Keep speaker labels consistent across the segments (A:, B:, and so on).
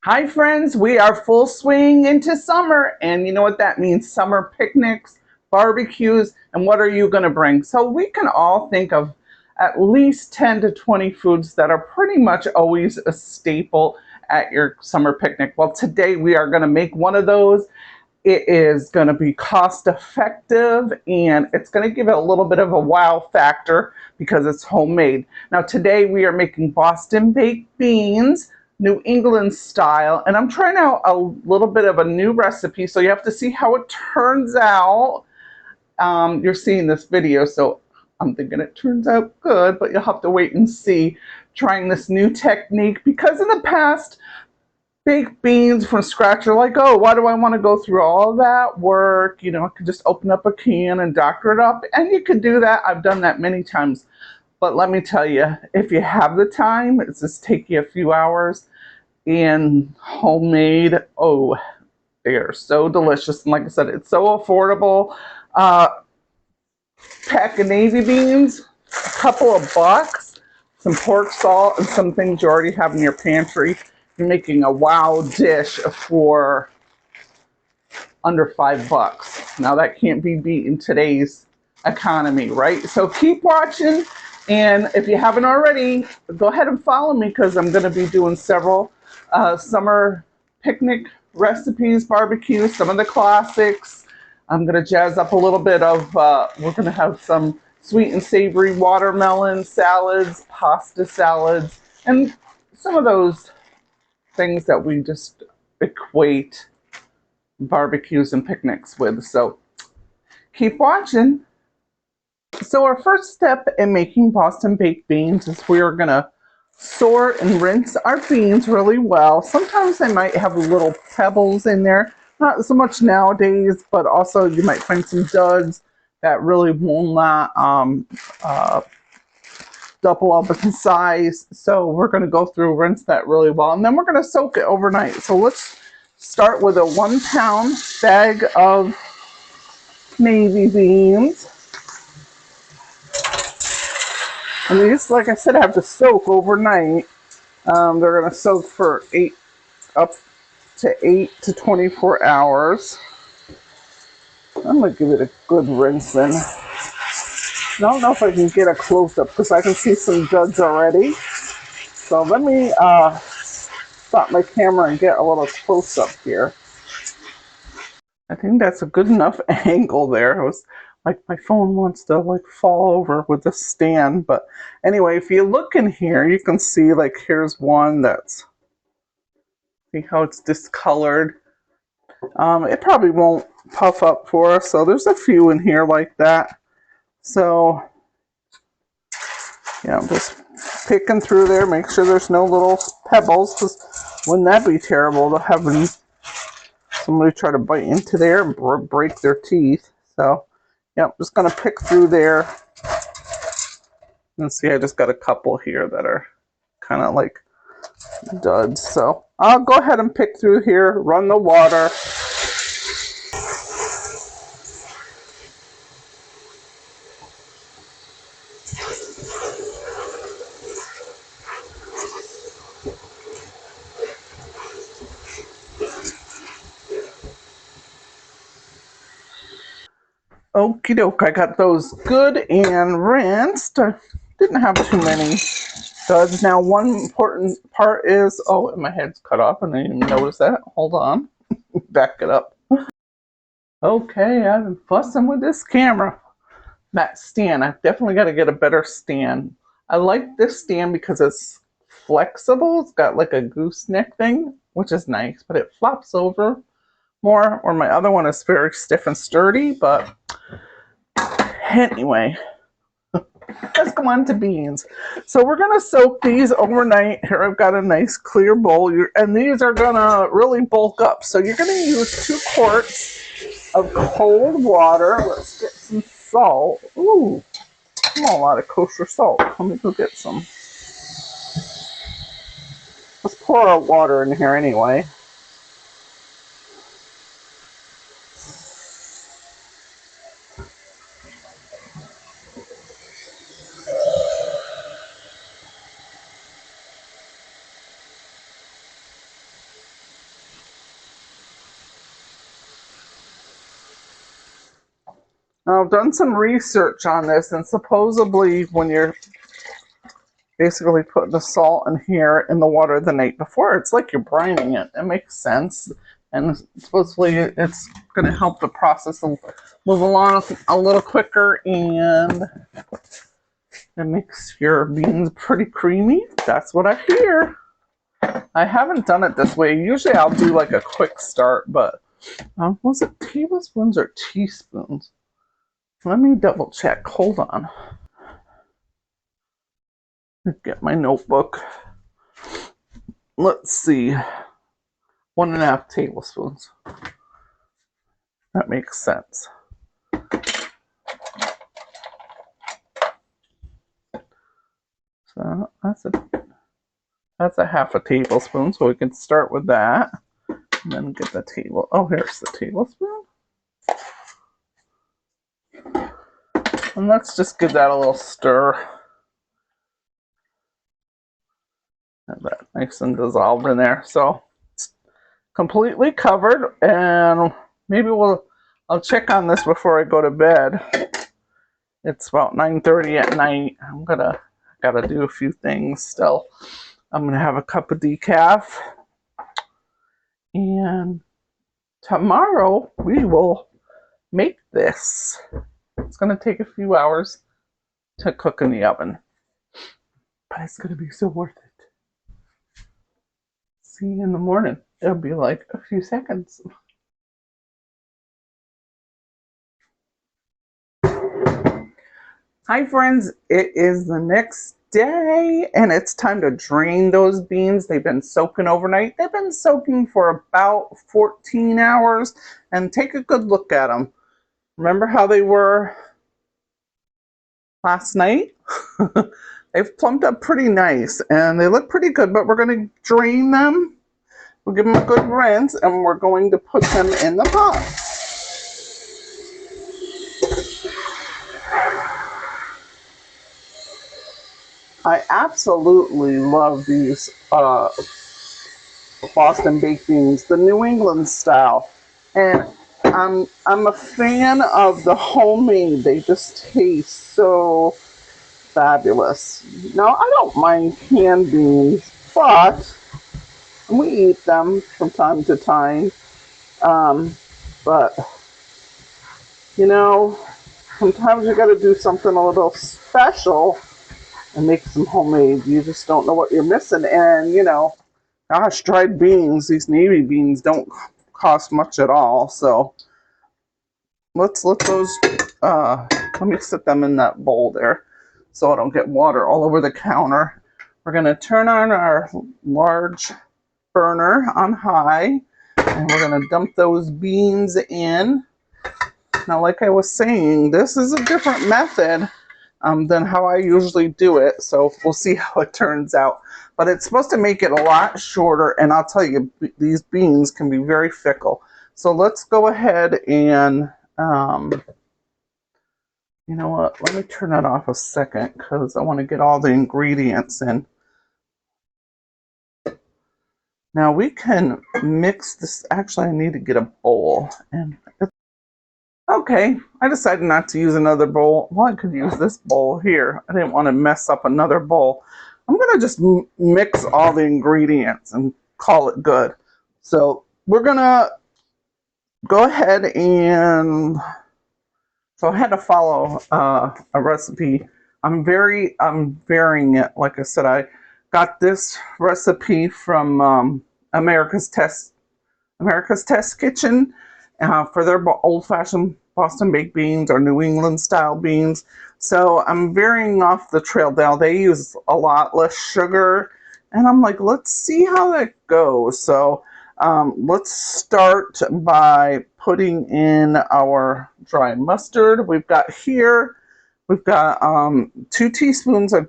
A: Hi friends, we are full swing into summer, and you know what that means: summer picnics, barbecues, and what are you going to bring? So we can all think of at least 10 to 20 foods that are pretty much always a staple at your summer picnic. Well, today we are going to make one of those. It is going to be cost effective and it's going to give it a little bit of a wow factor because it's homemade. Now today we are making Boston baked beans, New England style, and I'm trying out a little bit of a new recipe, so you have to see how it turns out. You're seeing this video, so I'm thinking it turns out good, but you'll have to wait and see. Trying this new technique because in the past, baked beans from scratch are like, oh, why do I want to go through all that work? You know, I could just open up a can and doctor it up, and you could do that. I've done that many times. But let me tell you, if you have the time, it's just take you a few hours. And homemade, oh, they are so delicious. And like I said, it's so affordable. Pack of navy beans, a couple of bucks, some pork salt, and some things you already have in your pantry. You're making a wow dish for under $5. Now that can't be beat in today's economy, right? So keep watching, and if you haven't already, go ahead and follow me because I'm going to be doing several summer picnic recipes, barbecues, some of the classics. I'm going to jazz up a little bit of, we're going to have some sweet and savory watermelon salads, pasta salads, and some of those things that we just equate barbecues and picnics with. So keep watching. So our first step in making Boston baked beans is we are going to sort and rinse our beans really well. Sometimes they might have little pebbles in there, not so much nowadays, but also you might find some duds that really will not double up in size. So we're going to go through, rinse that really well, and then we're going to soak it overnight. So let's start with a 1 pound bag of navy beans. And these, like I said, have to soak overnight. They're going to soak for up to 8 to 24 hours. I'm going to give it a good rinsing. I don't know if I can get a close-up because I can see some duds already. So let me stop my camera and get a little close-up here. I think that's a good enough angle there. It was like my phone wants to like fall over with the stand. But anyway, if you look in here, you can see like here's one that's, see how it's discolored. It probably won't puff up for us. So there's a few in here like that. So yeah, I'm just picking through there, make sure there's no little pebbles, because wouldn't that be terrible to have somebody try to bite into there and break their teeth. So yeah, I'm just going to pick through there. And see, I just got a couple here that are kind of like duds. So I'll go ahead and pick through here, run the water. Okie doke, I got those good and rinsed. I didn't have too many duds. Now, one important part is, oh, my head's cut off and I didn't even notice that. Hold on, back it up. Okay, I've been fussing with this camera. That stand, I've definitely got to get a better stand. I like this stand because it's flexible. It's got like a gooseneck thing, which is nice, but it flops over more, or my other one is very stiff and sturdy. But anyway, let's go on to beans. So we're going to soak these overnight. Here I've got a nice clear bowl, and these are going to really bulk up. So you're going to use 2 quarts of cold water. Let's get some salt. Ooh, a lot of kosher salt. Let me go get some. Let's pour our water in here anyway. Now, I've done some research on this, and supposedly when you're basically putting the salt in here in the water the night before, it's like you're brining it. It makes sense. And supposedly it's going to help the process move along a little quicker, and it makes your beans pretty creamy. That's what I hear. I haven't done it this way. Usually I'll do like a quick start, but was it tablespoons or teaspoons? Let me double check. Hold on. Let's get my notebook. Let's see. 1.5 tablespoons. That makes sense. So that's a 1/2 tablespoon. So we can start with that, and then get the table. Oh, here's the tablespoon. And let's just give that a little stir. And that nice and dissolved in there. So it's completely covered, and maybe I'll check on this before I go to bed. It's about 9:30 at night. Gotta do a few things still. I'm gonna have a cup of decaf, and tomorrow we will make this. It's gonna take a few hours to cook in the oven, but it's gonna be so worth it. See you in the morning. It'll be like a few seconds. Hi friends, it is the next day and it's time to drain those beans. They've been soaking overnight. They've been soaking for about 14 hours, and take a good look at them. Remember how they were last night? They've plumped up pretty nice and they look pretty good, but we're going to drain them. We'll give them a good rinse and we're going to put them in the pot. I absolutely love these Boston baked beans, the New England style. And I'm a fan of the homemade. They just taste so fabulous. Now, I don't mind canned beans, but we eat them from time to time. But, you know, sometimes you got to do something a little special and make some homemade. You just don't know what you're missing. And, you know, gosh, dried beans, these navy beans don't cost much at all. So let's let those, let me set them in that bowl there so I don't get water all over the counter. We're going to turn on our large burner on high, and we're going to dump those beans in. Now, like I was saying, this is a different method than how I usually do it, so we'll see how it turns out. But it's supposed to make it a lot shorter, and I'll tell you, these beans can be very fickle. So let's go ahead and, you know what, let me turn that off a second because I want to get all the ingredients in. Now we can mix this. Actually, I need to get a bowl. And okay, I decided not to use another bowl. Well, I could use this bowl here. I didn't want to mess up another bowl. I'm going to just mix all the ingredients and call it good. So we're going to go ahead and... So I had to follow a recipe. I'm varying it. Like I said, I got this recipe from America's Test Kitchen for their old-fashioned Boston baked beans or New England style beans. So I'm varying off the trail. Now they use a lot less sugar, and I'm like, let's see how that goes. So let's start by putting in our dry mustard. We've got 2 teaspoons of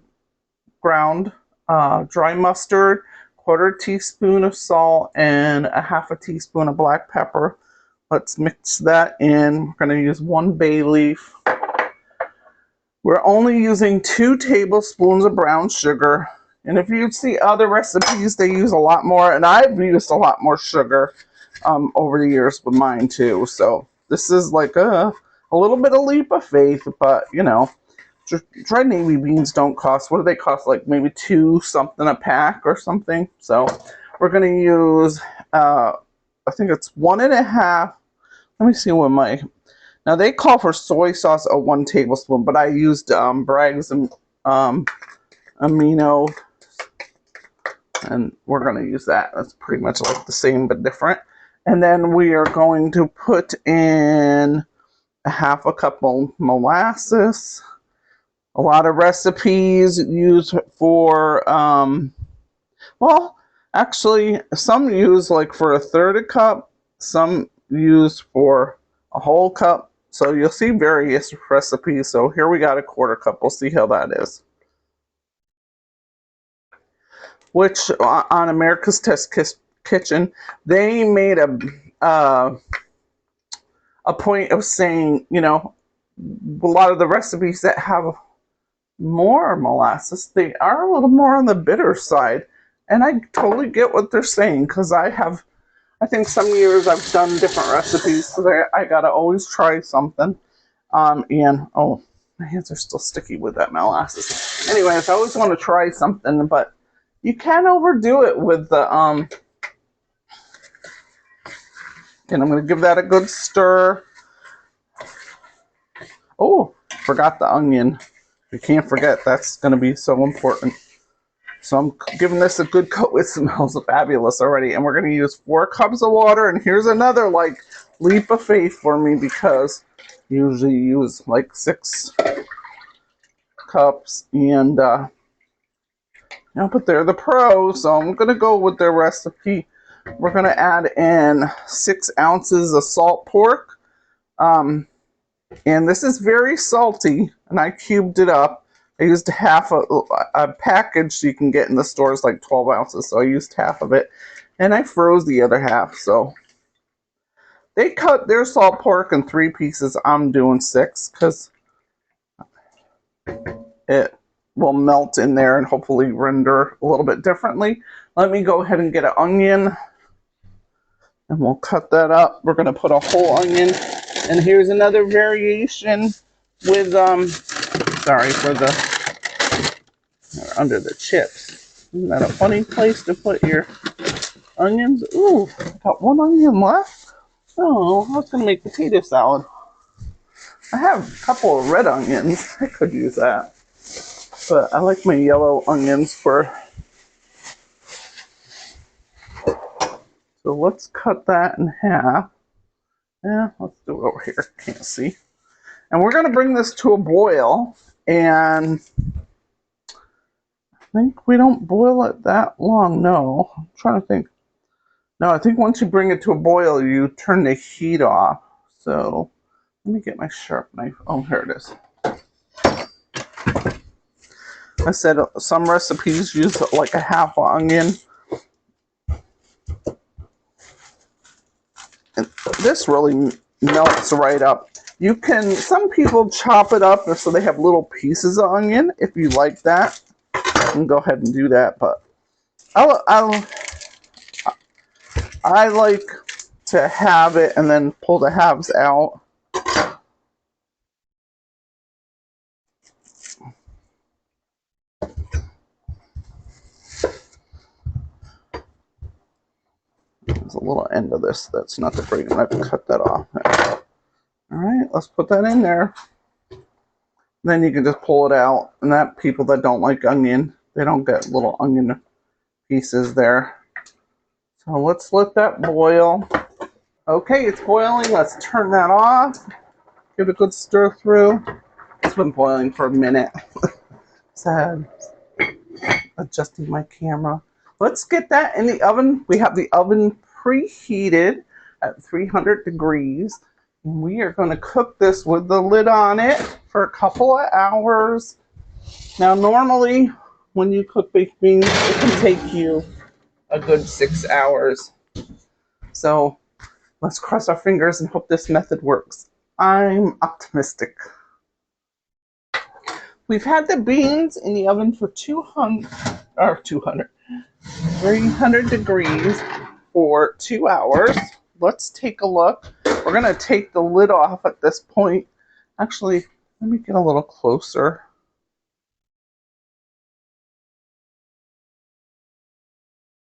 A: ground dry mustard, 1/4 teaspoon of salt, and 1/2 teaspoon of black pepper. Let's mix that in. We're going to use 1 bay leaf. We're only using 2 tablespoons of brown sugar. And if you see other recipes, they use a lot more. And I've used a lot more sugar over the years with mine too. So this is like a A little bit of leap of faith, but you know, dried navy beans don't cost, what do they cost? Like maybe 2 something a pack or something. So we're going to use, I think it's 1.5. Let me see what now they call for soy sauce a 1 tablespoon, but I used Bragg's amino, and we're going to use that. That's pretty much like the same but different. And then we are going to put in 1/2 cup of molasses. A lot of recipes use for, well, actually, some use like for 1/3 cup, some use for a whole cup. So you'll see various recipes. So here we got 1/4 cup. We'll see how that is. Which on America's Test Kitchen, they made a point of saying, you know, a lot of the recipes that have more molasses, they are a little more on the bitter side. And I totally get what they're saying, because I think some years I've done different recipes, so I gotta always try something. And oh, my hands are still sticky with that molasses. Anyways, I always want to try something, but you can't overdo it with the and I'm gonna give that a good stir. Oh, forgot the onion. You can't forget, that's gonna be so important. So I'm giving this a good coat. It smells fabulous already. And we're going to use 4 cups of water. And here's another like leap of faith for me, because I usually use like 6 cups. And but they're the pros. So I'm going to go with their recipe. We're going to add in 6 ounces of salt pork. And this is very salty. And I cubed it up. I used half a package you can get in the stores, like 12 ounces. So I used half of it, and I froze the other half. So they cut their salt pork in 3 pieces. I'm doing 6 because it will melt in there and hopefully render a little bit differently. Let me go ahead and get an onion, and we'll cut that up. We're going to put a whole onion. And here's another variation with sorry for the under the chips. Isn't that a funny place to put your onions? Ooh, got 1 onion left. Oh, I was gonna make potato salad. I have a couple of red onions. I could use that, but I like my yellow onions for. So let's cut that in half. Yeah, let's do it over here. Can't see. And we're gonna bring this to a boil, and I think we don't boil it that long. No, I'm trying to think. No, I think once you bring it to a boil, you turn the heat off. So let me get my sharp knife. Oh, here it is. I said some recipes use like a half onion. And this really melts right up. You can, some people chop it up so they have little pieces of onion. If you like that, you can go ahead and do that. But I like to have it and then pull the halves out. There's a little end of this that's not the great. I have to cut that off. All right, let's put that in there. Then you can just pull it out. And that people that don't like onion, they don't get little onion pieces there. So let's let that boil. Okay, it's boiling. Let's turn that off. Give it a good stir through. It's been boiling for a minute. Sad. Adjusting my camera. Let's get that in the oven. We have the oven preheated at 300 degrees. And we are going to cook this with the lid on it for a couple of hours. Now, normally, when you cook baked beans, it can take you a good 6 hours. So let's cross our fingers and hope this method works. I'm optimistic. We've had the beans in the oven for 300 degrees for 2 hours. Let's take a look. We're going to take the lid off at this point Actually, let me get a little closer.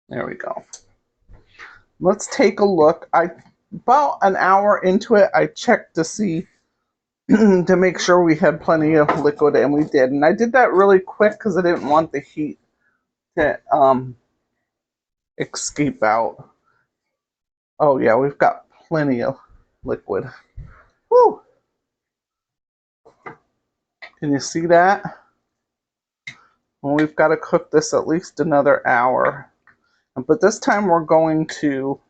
A: There we go. Let's take a look. About an hour into it, I checked to see to make sure we had plenty of liquid, and we did. And I did that really quick because I didn't want the heat to escape out. Oh yeah, we've got plenty of liquid. Woo! Can you see that? Well, we've got to cook this at least another hour. But this time we're going to,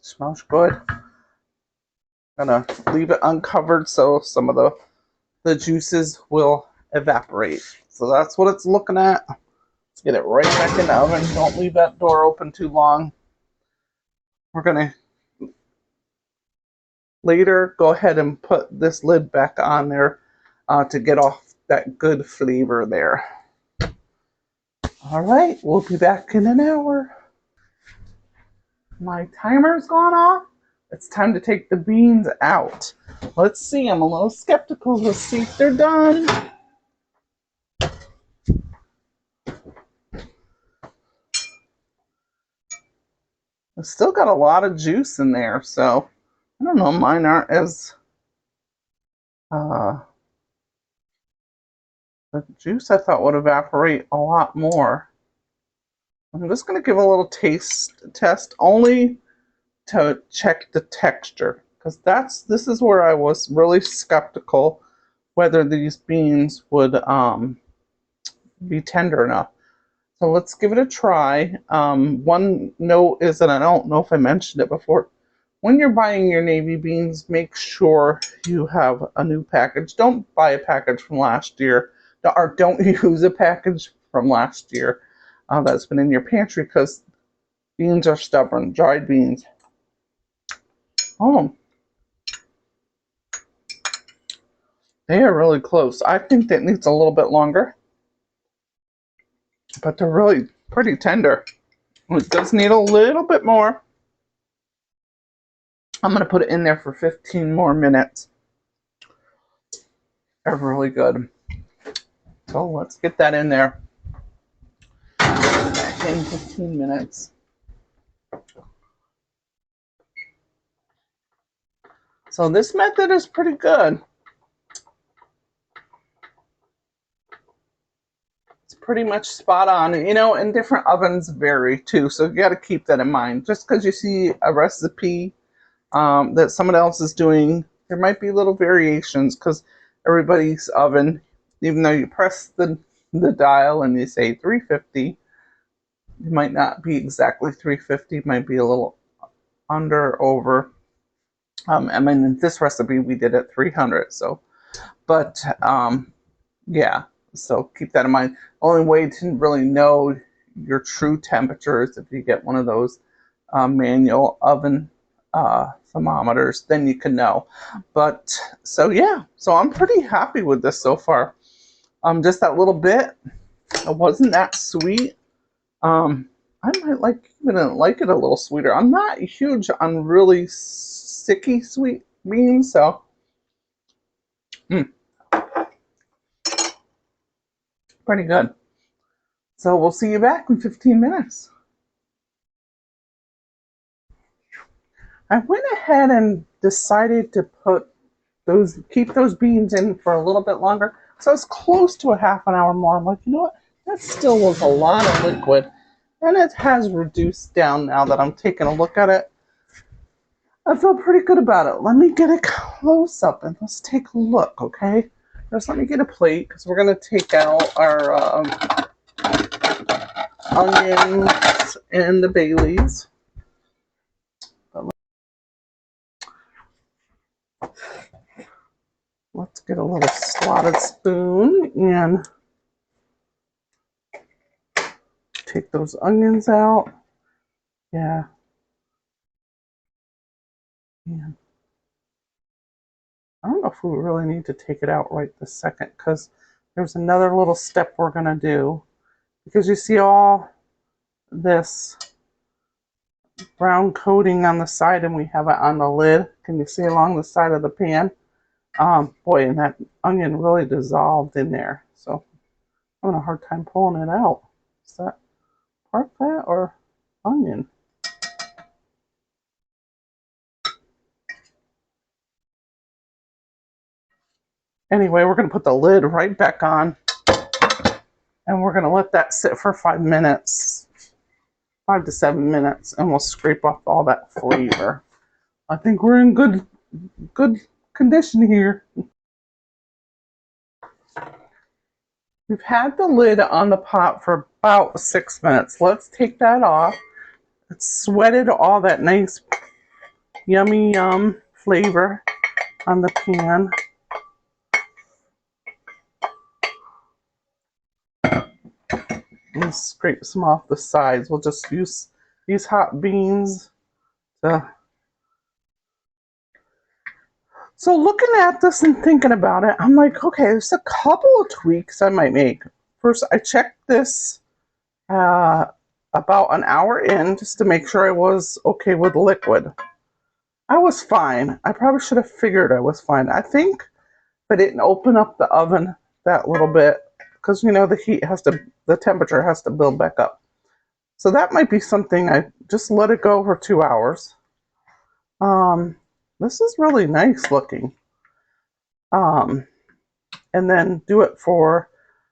A: smells good. Gonna leave it uncovered so some of the juices will evaporate. So that's what it's looking at. Let's get it right back in the oven. Don't leave that door open too long. We're gonna later go ahead and put this lid back on there to get off that good flavor there. All right, we'll be back in an hour. My timer's gone off. It's time to take the beans out. Let's see, I'm a little skeptical. Let's see if they're done. I've still got a lot of juice in there, so I don't know, mine aren't as, the juice I thought would evaporate a lot more. I'm just going to give a little taste test only to check the texture, because this is where I was really skeptical whether these beans would be tender enough. So let's give it a try. One note is, and I don't know if I mentioned it before, when you're buying your navy beans, make sure you have a new package. Don't buy a package from last year, or don't use a package from last year that's been in your pantry, because beans are stubborn, dried beans. Oh, they are really close. I think that needs a little bit longer, but they're really pretty tender. It does need a little bit more. I'm going to put it in there for 15 more minutes. They're really good. So let's get that in there. Back in 15 minutes. So this method is pretty good. It's pretty much spot on. You know, and different ovens vary too. So you got to keep that in mind. Just because you see a recipe that someone else is doing, there might be little variations, because everybody's oven, even though you press the dial and you say 350, it might not be exactly 350, it might be a little under, over. I mean, in this recipe we did at 300, so, but yeah, so keep that in mind. Only way to really know your true temperature is if you get one of those manual oven thermometers, then you can know. But so yeah, so I'm pretty happy with this so far. Just that little bit, it wasn't that sweet. I might even like it a little sweeter. I'm not huge on really sticky sweet beans, so pretty good. So we'll see you back in 15 minutes. I went ahead and decided to keep those beans in for a little bit longer. So it's close to a half an hour more. I'm like, you know what? That still was a lot of liquid. And it has reduced down now that I'm taking a look at it. I feel pretty good about it. Let me get a close up and let's take a look, okay? First, let me get a plate, because we're going to take out our onions and the bay leaves. Let's get a little slotted spoon and take those onions out. Yeah. I don't know if we really need to take it out right this second, because there's another little step we're going to do. Because you see all this brown coating on the side, and we have it on the lid. Can you see along the side of the pan? Boy, and that onion really dissolved in there. So I'm having a hard time pulling it out. Is that pork fat or onion? Anyway, we're going to put the lid right back on, and we're going to let that sit for 5 minutes, 5 to 7 minutes, and we'll scrape off all that flavor. I think we're in good condition here. We've had the lid on the pot for about 6 minutes. Let's take that off. It's sweated all that nice yummy flavor on the pan. And scrape some off the sides. We'll just use these hot beans to... So looking at this and thinking about it, I'm like, okay, there's a couple of tweaks I might make. First, I checked this about an hour in just to make sure I was okay with liquid. I was fine. I probably should have figured I was fine. I think if I didn't open up the oven that little bit, because you know the temperature has to build back up. So that might be something. I just let it go for 2 hours. This is really nice looking. And then do it for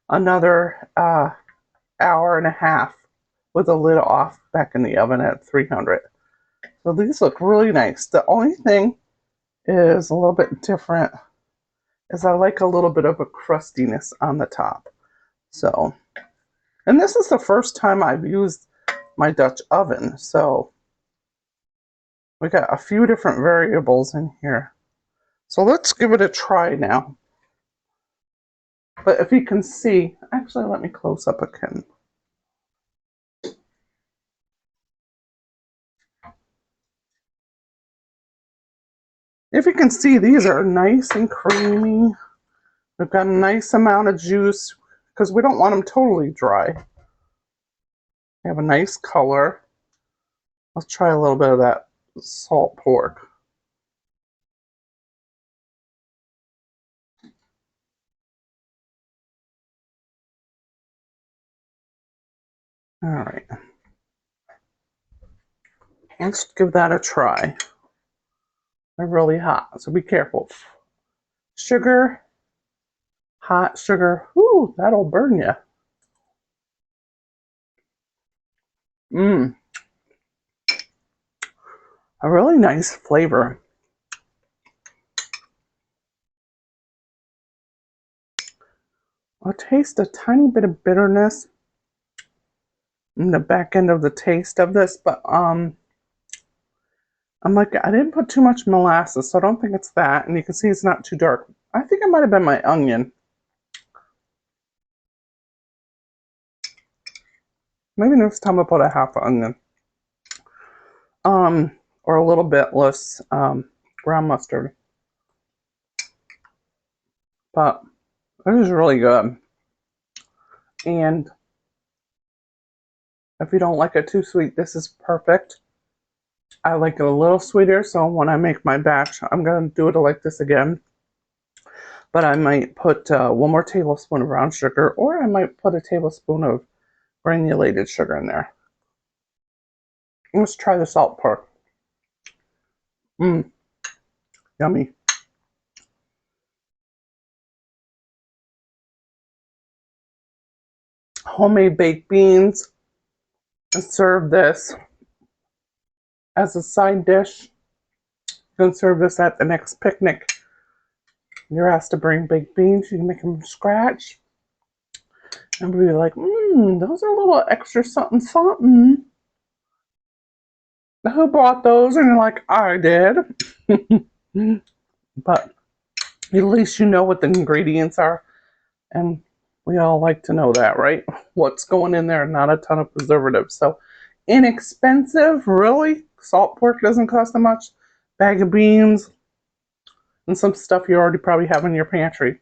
A: another hour and a half with the lid off back in the oven at 300. So these look really nice. The only thing is a little bit different is I like a little bit of a crustiness on the top. So, and this is the first time I've used my Dutch oven. So we got a few different variables in here. So let's give it a try now. But if you can see, actually let me close up again. If you can see, these are nice and creamy. We've got a nice amount of juice because we don't want them totally dry. They have a nice color. Let's try a little bit of that salt pork. All right. Let's give that a try. They're really hot, so be careful. Sugar, hot sugar. Ooh, that'll burn you. A really nice flavor. I'll taste a tiny bit of bitterness in the back end of the taste of this, but I'm like, I didn't put too much molasses, so I don't think it's that. And you can see it's not too dark. I think it might have been my onion. Maybe next time I'll put a half onion. Or a little bit less ground mustard. But this is really good. And if you don't like it too sweet, this is perfect. I like it a little sweeter, so when I make my batch, I'm going to do it like this again. But I might put 1 more tablespoon of brown sugar, or I might put a tablespoon of granulated sugar in there. Let's try the salt pork. Yummy. Homemade baked beans. And serve this as a side dish. You can serve this at the next picnic. You're asked to bring baked beans. You can make them from scratch. And we'll be like, those are a little extra something something. Who bought those? And you're like, I did. But at least you know what the ingredients are. And we all like to know that, right? What's going in there, not a ton of preservatives. So inexpensive, really. Salt pork doesn't cost that much. Bag of beans and some stuff you already probably have in your pantry.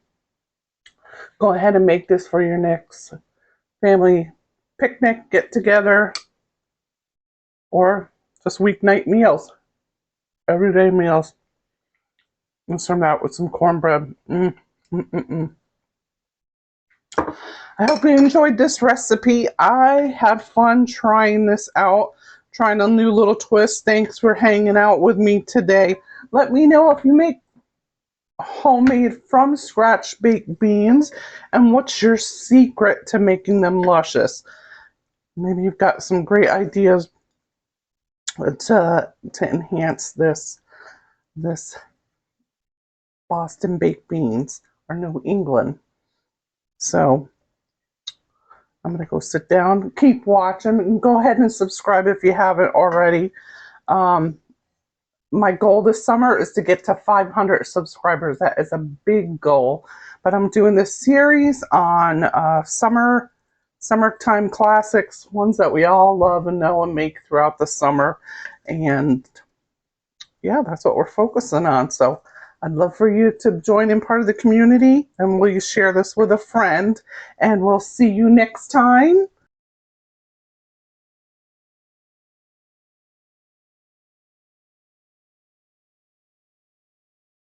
A: Go ahead and make this for your next family picnic, get together, or Just weeknight meals, everyday meals. And some out with some cornbread. I hope you enjoyed this recipe. I had fun trying this out, trying a new little twist. Thanks for hanging out with me today. Let me know if you make homemade from scratch baked beans and what's your secret to making them luscious. Maybe you've got some great ideas to enhance this Boston baked beans or New England. So I'm going to go sit down, keep watching, and go ahead and subscribe if you haven't already. My goal this summer is to get to 500 subscribers. That is a big goal. But I'm doing this series on summertime classics, ones that we all love and know and make throughout the summer. And yeah, that's what we're focusing on. So I'd love for you to join in part of the community, and will you share this with a friend? And we'll see you next time.